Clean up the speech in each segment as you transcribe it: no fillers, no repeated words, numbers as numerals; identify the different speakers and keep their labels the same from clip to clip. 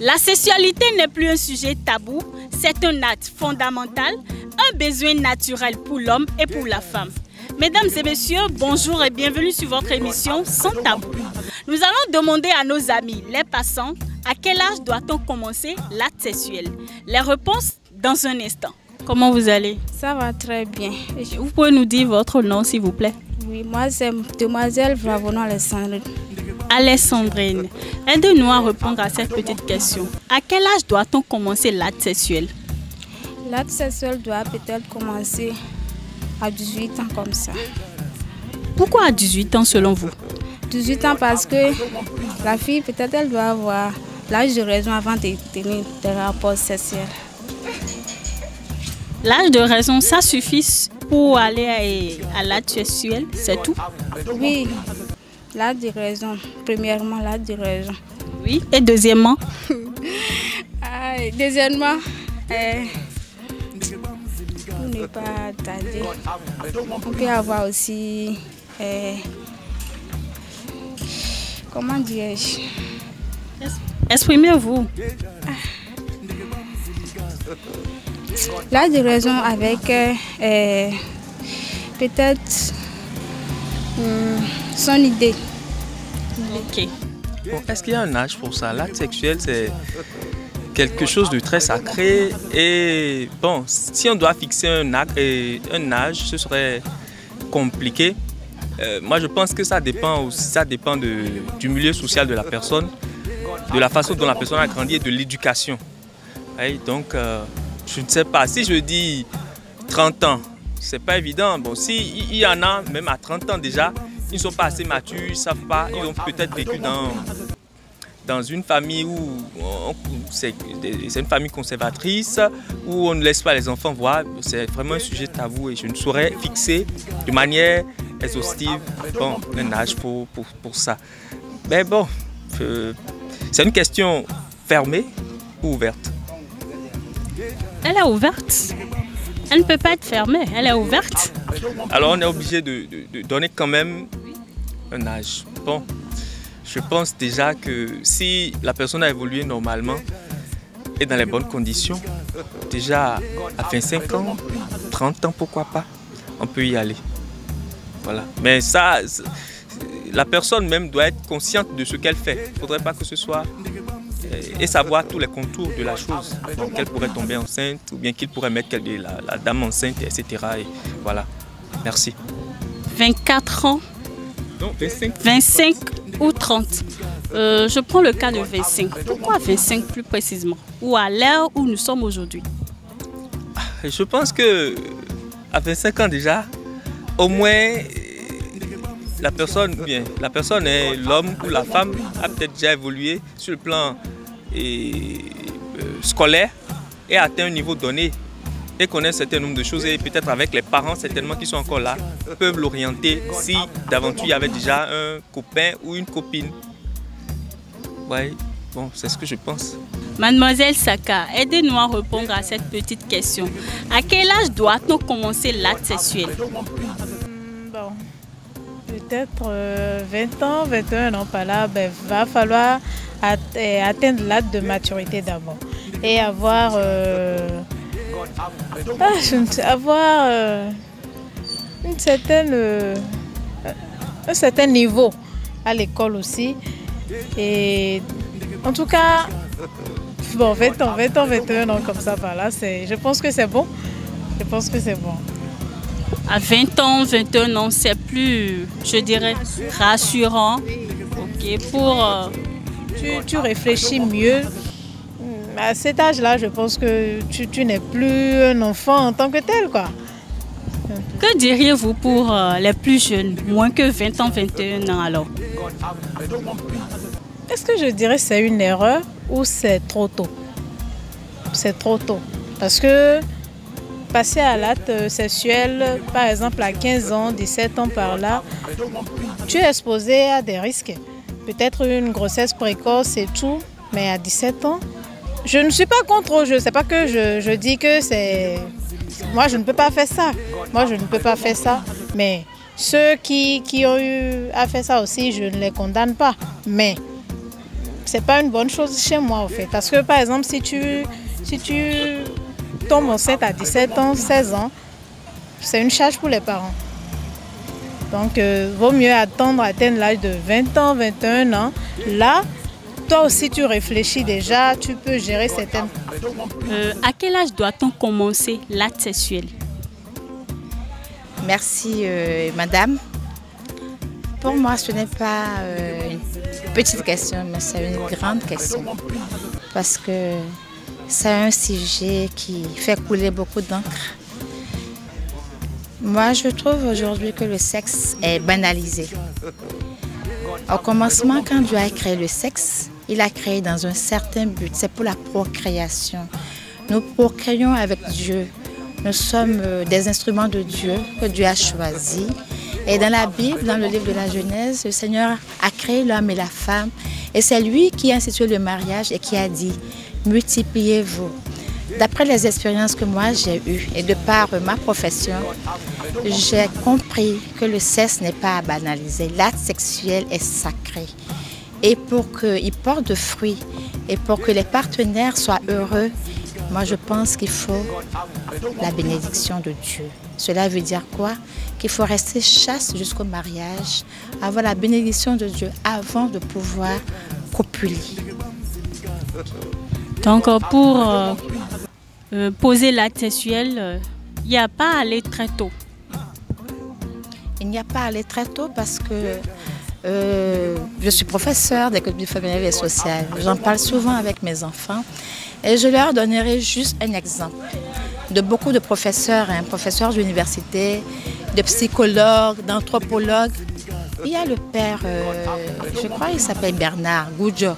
Speaker 1: La sexualité n'est plus un sujet tabou, c'est un acte fondamental, un besoin naturel pour l'homme et pour la femme. Mesdames et messieurs, bonjour et bienvenue sur votre émission Sans Tabou. Nous allons demander à nos amis, les passants, à quel âge doit-on commencer l'acte sexuel? Les réponses dans un instant. Comment vous allez?
Speaker 2: Ça va très bien.
Speaker 1: Vous pouvez nous dire votre nom s'il vous plaît?
Speaker 2: Oui, moi c'est Demoiselle Vravono Alessandrine.
Speaker 1: Alessandrine, aide-nous à répondre à cette petite question. À quel âge doit-on commencer l'acte sexuel?
Speaker 2: L'acte sexuel doit peut-être commencer à 18 ans comme ça.
Speaker 1: Pourquoi à 18 ans selon vous?
Speaker 2: 18 ans parce que la fille peut-être elle doit avoir l'âge de raison avant de tenir des rapports sexuels.
Speaker 1: L'âge de raison, ça suffit pour aller à l'acte sexuel, c'est tout?
Speaker 2: Oui, l'âge de raison. Premièrement, l'âge de raison.
Speaker 1: Oui. Et deuxièmement?
Speaker 2: Deuxièmement, pour ne pas tarder, on peut avoir aussi, comment dirais-je?
Speaker 1: Exprimez-vous.
Speaker 2: L'âge de raison avec peut-être son idée.
Speaker 1: Ok.
Speaker 3: Bon, est-ce qu'il y a un âge pour ça? L'acte sexuel, c'est quelque chose de très sacré. Et bon, si on doit fixer un âge, ce serait compliqué. Moi, je pense que ça dépend aussi, du milieu social de la personne, de la façon dont la personne a grandi et de l'éducation. Oui, donc, je ne sais pas. Si je dis 30 ans, c'est pas évident. Bon, s'il y en a, même à 30 ans déjà, ils ne sont pas assez matures, ils ne savent pas, ils ont peut-être vécu dans une famille où c'est une famille conservatrice, où on ne laisse pas les enfants voir. C'est vraiment un sujet tabou et je ne saurais fixer de manière exhaustive un âge pour ça. Mais bon, c'est une question fermée ou ouverte?
Speaker 1: Elle est ouverte. Elle ne peut pas être fermée, elle est ouverte.
Speaker 3: Alors on est obligé de donner quand même un âge. Bon, je pense déjà que si la personne a évolué normalement et dans les bonnes conditions, déjà à 25 ans, 30 ans, pourquoi pas, on peut y aller. Voilà. Mais ça, la personne même doit être consciente de ce qu'elle fait. Il ne faudrait pas que ce soit... et savoir tous les contours de la chose. Donc qu'elle pourrait tomber enceinte ou bien qu'il pourrait mettre la dame enceinte, etc. Et voilà. Merci.
Speaker 1: 24 ans?
Speaker 3: Non, 25.
Speaker 1: 25 ou 30. Je prends le cas de 25. Pourquoi 25 plus précisément? Ou à l'heure où nous sommes aujourd'hui?
Speaker 3: Je pense que à 25 ans déjà, au moins la personne, l'homme ou la femme a peut-être déjà évolué sur le plan scolaire et a atteint un niveau donné et connaît un certain nombre de choses et peut-être avec les parents certainement qui sont encore là peuvent l'orienter si d'aventure il y avait déjà un copain ou une copine. Ouais, bon, c'est ce que je pense.
Speaker 1: Mademoiselle Saka, aidez-nous à répondre à cette petite question. À quel âge doit-on commencer l'acte sexuel?
Speaker 4: Bon, peut-être 20 ans, 21 ans par là, va falloir atteindre l'âge de maturité d'abord et avoir, un certain niveau à l'école aussi. Et en tout cas, bon, 20 ans, 21 ans comme ça par là, je pense que c'est bon. Je pense que c'est bon.
Speaker 1: À 20 ans, 21 ans, c'est plus, je dirais, rassurant. Ok, pour...
Speaker 4: Tu réfléchis mieux. À cet âge-là, je pense que tu n'es plus un enfant en tant que tel, quoi.
Speaker 1: Que diriez-vous pour les plus jeunes, moins que 20 ans, 21 ans alors?
Speaker 4: Est-ce que je dirais que c'est une erreur ou c'est trop tôt? C'est trop tôt. Parce que passer à l'acte sexuel, par exemple à 15 ans, 17 ans par là, tu es exposé à des risques. Peut-être une grossesse précoce et tout, mais à 17 ans, je ne suis pas contre. Je ne sais pas que je dis que c'est... Moi, je ne peux pas faire ça. Moi, je ne peux pas faire ça. Mais ceux qui ont eu à faire ça aussi, je ne les condamne pas. Mais c'est pas une bonne chose chez moi en fait. Parce que par exemple, si tu tombes enceinte à 17 ans, 16 ans, c'est une charge pour les parents. Donc, vaut mieux attendre atteindre l'âge de 20 ans, 21 ans. Là, toi aussi, tu réfléchis déjà, tu peux gérer certaines...
Speaker 1: À quel âge doit-on commencer l'acte sexuel?
Speaker 5: Merci, madame. Pour moi, ce n'est pas une petite question, mais c'est une grande question. Parce que c'est un sujet qui fait couler beaucoup d'encre. Moi, je trouve aujourd'hui que le sexe est banalisé. Au commencement, quand Dieu a créé le sexe, il a créé dans un certain but, c'est pour la procréation. Nous procréons avec Dieu. Nous sommes des instruments de Dieu que Dieu a choisis. Et dans la Bible, dans le livre de la Genèse, le Seigneur a créé l'homme et la femme. Et c'est lui qui a institué le mariage et qui a dit « multipliez-vous ». D'après les expériences que moi j'ai eues et de par ma profession, j'ai compris que le sexe n'est pas à banaliser. L'acte sexuel est sacré. Et pour qu'il porte de fruits et pour que les partenaires soient heureux, moi je pense qu'il faut la bénédiction de Dieu. Cela veut dire quoi? Qu'il faut rester chaste jusqu'au mariage, avoir la bénédiction de Dieu avant de pouvoir copuler.
Speaker 1: Donc pour poser l'acte sexuel, il n'y a pas à aller très tôt.
Speaker 5: Il n'y a pas à aller très tôt parce que je suis professeure d'économie familiale et sociale. J'en parle souvent avec mes enfants et je leur donnerai juste un exemple de beaucoup de professeurs, professeurs d'université, de psychologues, d'anthropologues. Il y a le père, je crois qu'il s'appelle Bernard Goudjo.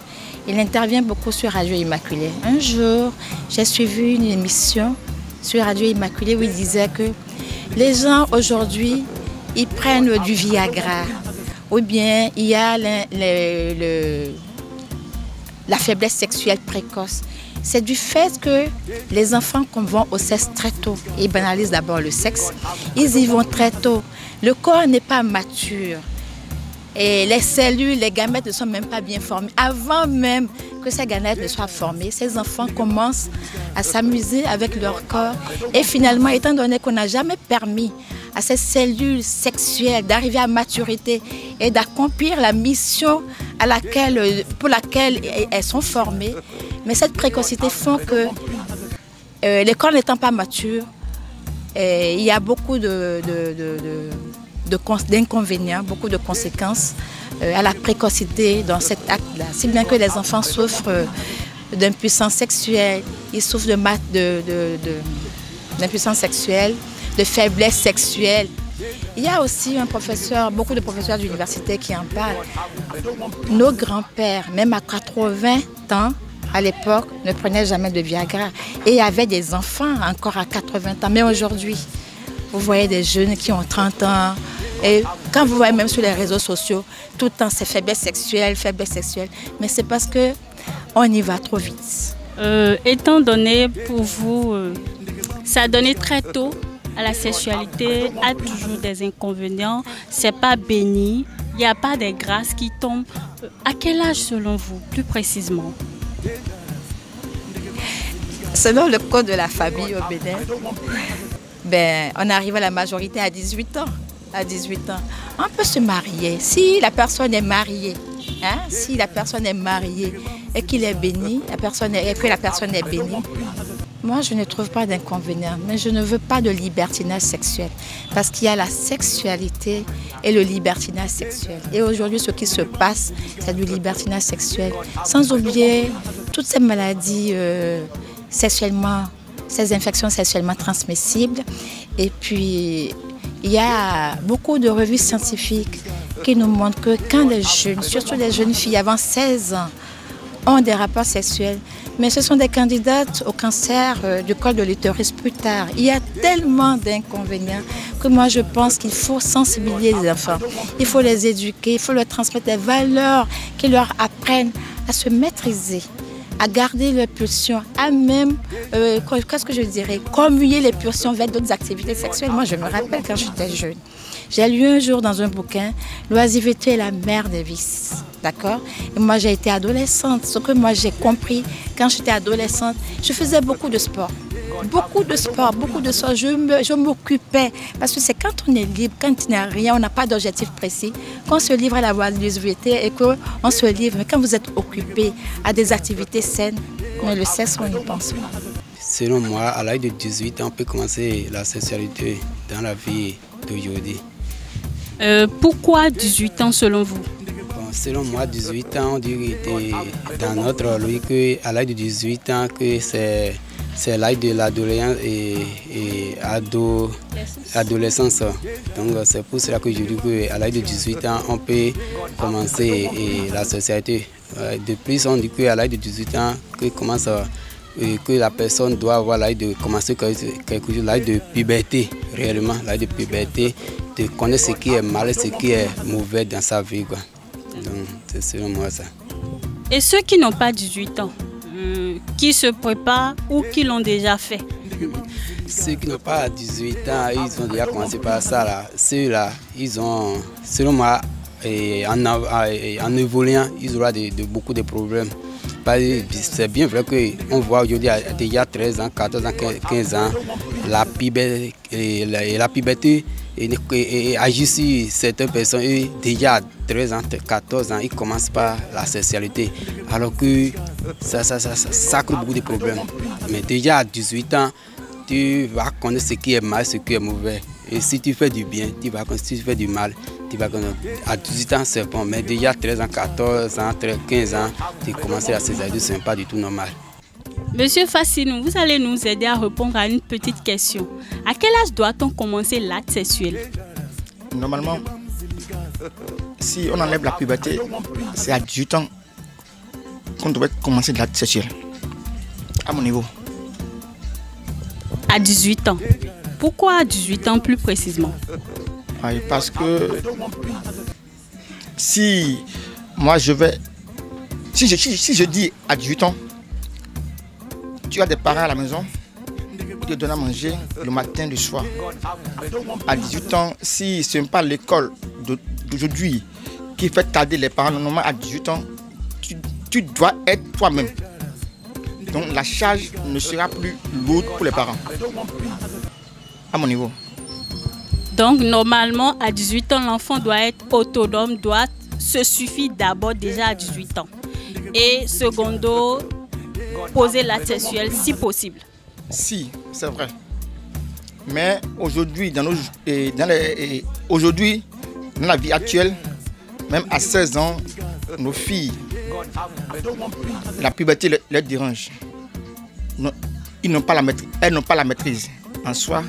Speaker 5: Il intervient beaucoup sur Radio Immaculée. Un jour, j'ai suivi une émission sur Radio Immaculée où il disait que les gens aujourd'hui, ils prennent du Viagra. Ou bien il y a la faiblesse sexuelle précoce. C'est du fait que les enfants vont au sexe très tôt. Ils banalisent d'abord le sexe. Ils y vont très tôt. Le corps n'est pas mature. Et les cellules, les gamètes ne sont même pas bien formées. Avant même que ces gamètes ne soient formées, ces enfants commencent à s'amuser avec leur corps. Et finalement, étant donné qu'on n'a jamais permis à ces cellules sexuelles d'arriver à maturité et d'accomplir la mission pour laquelle elles sont formées, mais cette précocité font que les corps n'étant pas matures, il y a beaucoup d'inconvénients, beaucoup de conséquences à la précocité dans cet acte-là. Si bien que les enfants souffrent d'impuissance sexuelle, ils souffrent d'impuissance sexuelle, de faiblesse sexuelle. Il y a aussi beaucoup de professeurs d'université qui en parlent. Nos grands-pères, même à 80 ans, à l'époque, ne prenaient jamais de Viagra. Et il y avait des enfants encore à 80 ans. Mais aujourd'hui, vous voyez des jeunes qui ont 30 ans. Et quand vous voyez même sur les réseaux sociaux, tout le temps c'est faiblesse sexuelle. Mais c'est parce qu'on y va trop vite.
Speaker 1: Étant donné pour vous, ça a donné très tôt à la sexualité, a toujours des inconvénients, c'est pas béni, il n'y a pas des grâces qui tombent. À quel âge selon vous, plus précisément?
Speaker 5: Selon le code de la famille au Bénin, on arrive à la majorité à 18 ans. À 18 ans, on peut se marier. Si la personne est mariée, et qu'il est béni, que la personne est bénie, moi je ne trouve pas d'inconvénient, mais je ne veux pas de libertinage sexuel. Parce qu'il y a la sexualité et le libertinage sexuel. Et aujourd'hui, ce qui se passe, c'est du libertinage sexuel. Sans oublier toutes ces maladies ces infections sexuellement transmissibles. Et puis, il y a beaucoup de revues scientifiques qui nous montrent que quand les jeunes, surtout les jeunes filles avant 16 ans, ont des rapports sexuels, mais ce sont des candidates au cancer du col de l'utérus plus tard. Il y a tellement d'inconvénients que moi je pense qu'il faut sensibiliser les enfants. Il faut les éduquer, il faut leur transmettre des valeurs qui leur apprennent à se maîtriser, à garder leurs pulsions, à même, commuer les pulsions vers d'autres activités sexuelles. Moi je me rappelle quand j'étais jeune, j'ai lu un jour dans un bouquin « L'oisiveté est la mère des vices ». D'accord? Et moi, j'ai été adolescente. Ce que moi, j'ai compris, quand j'étais adolescente, je faisais beaucoup de sport. Beaucoup de sport, beaucoup de sport. Je m'occupais. Parce que c'est quand on est libre, quand il n'y a rien, on n'a pas d'objectif précis, qu'on se livre à la visibilité et qu'on se livre. Mais quand vous êtes occupé à des activités saines, mais le sexe, on n'y pense pas.
Speaker 6: Selon moi, à l'âge de 18 ans, on peut commencer la sexualité dans la vie d'aujourd'hui.
Speaker 1: Pourquoi 18 ans selon vous?
Speaker 6: Selon moi, 18 ans, on dit que dans notre logique, à l'âge de 18 ans, que c'est l'âge de l'adolescence et adolescence. Donc c'est pour cela que je dis qu'à l'âge de 18 ans, on peut commencer la sexualité. De plus, on dit qu'à l'âge de 18 ans, que la personne doit avoir l'âge de commencer quelque chose, l'âge de puberté, réellement, l'âge de puberté, de connaître ce qui est mal et ce qui est mauvais dans sa vie, quoi. Donc, c'est selon moi ça.
Speaker 1: Et ceux qui n'ont pas 18 ans, qui se préparent ou qui l'ont déjà fait?
Speaker 6: Ceux qui n'ont pas 18 ans, ils ont déjà commencé par ça. Là. Ceux-là, ils ont, selon moi, en évoluant, ils auront beaucoup de problèmes. C'est bien vrai qu'on voit aujourd'hui déjà 13 ans, 14 ans, 15 ans, la puberté agit sur certaines personnes. Et déjà à 13 ans, 14 ans, ils commencent par la sexualité. Alors que ça crée beaucoup de problèmes. Mais déjà à 18 ans, tu vas connaître ce qui est mal, ce qui est mauvais. Et si tu fais du bien, tu vas connaître. Si tu fais du mal, tu vas connaître. À 18 ans, c'est bon. Mais déjà à 13 ans, 14 ans, 15 ans, tu commences à la sexualité, ce n'est pas du tout normal.
Speaker 1: Monsieur Fassinou, vous allez nous aider à répondre à une petite question. À quel âge doit-on commencer l'acte sexuel?
Speaker 7: Normalement, si on enlève la puberté, c'est à 18 ans qu'on devrait commencer l'acte sexuel. À mon niveau.
Speaker 1: À 18 ans. Pourquoi à 18 ans plus précisément?
Speaker 7: Oui, parce que si moi je vais... Si je dis à 18 ans, tu as des parents à la maison, ils te donnent à manger le matin, le soir. À 18 ans, si ce n'est pas l'école d'aujourd'hui qui fait tarder les parents, normalement à 18 ans, tu dois être toi-même. Donc la charge ne sera plus lourde pour les parents. À mon niveau.
Speaker 1: Donc normalement à 18 ans, l'enfant doit être autonome, doit se suffire d'abord déjà à 18 ans. Et secondo, poser l'acte sexuel si possible.
Speaker 7: Si, c'est vrai. Mais aujourd'hui, dans la vie actuelle, même à 16 ans, nos filles, la puberté les dérange. Elles n'ont pas la maîtrise en soi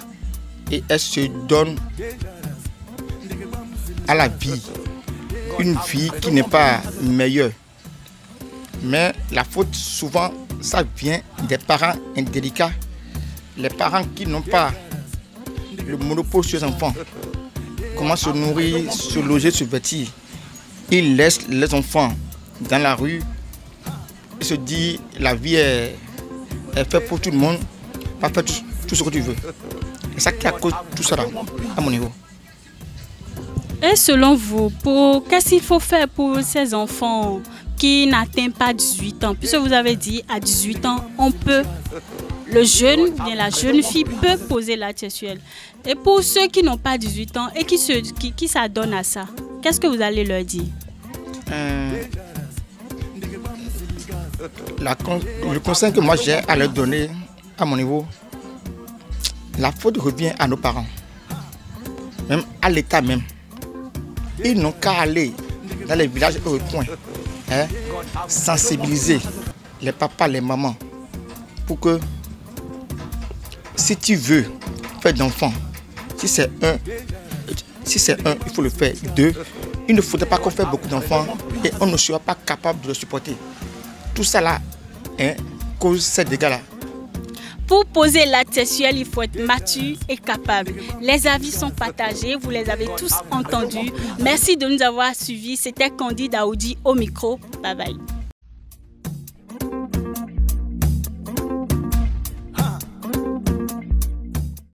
Speaker 7: et elles se donnent à la vie une vie qui n'est pas meilleure. Mais la faute, souvent, ça vient des parents indélicats, les parents qui n'ont pas le monopole sur les enfants. Comment se nourrir, se loger, se vêtir. Ils laissent les enfants dans la rue. Ils se disent la vie est faite pour tout le monde, pas faire tout ce que tu veux. Et ça qui est à cause de tout ça là, à mon niveau.
Speaker 1: Et selon vous, qu'est-ce qu'il faut faire pour ces enfants qui n'atteignent pas 18 ans? Puisque vous avez dit à 18 ans, le jeune, bien la jeune fille peut poser l'acte sexuel. Et pour ceux qui n'ont pas 18 ans et qui s'adonnent à ça, qu'est-ce que vous allez leur dire?
Speaker 7: Le conseil que moi j'ai à leur donner, à mon niveau, la faute revient à nos parents, même à l'État même. Ils n'ont qu'à aller dans les villages et aux coins, sensibiliser les papas, les mamans, pour que si tu veux faire d'enfants, si c'est un, il faut le faire. 2, il ne faudrait pas qu'on fasse beaucoup d'enfants et on ne sera pas capable de le supporter. Tout ça là cause ces dégâts-là.
Speaker 1: Pour poser l'acte sexuel, il faut être mature et capable. Les avis sont partagés, vous les avez tous entendus. Merci de nous avoir suivis. C'était Candide Aoudi au micro. Bye bye.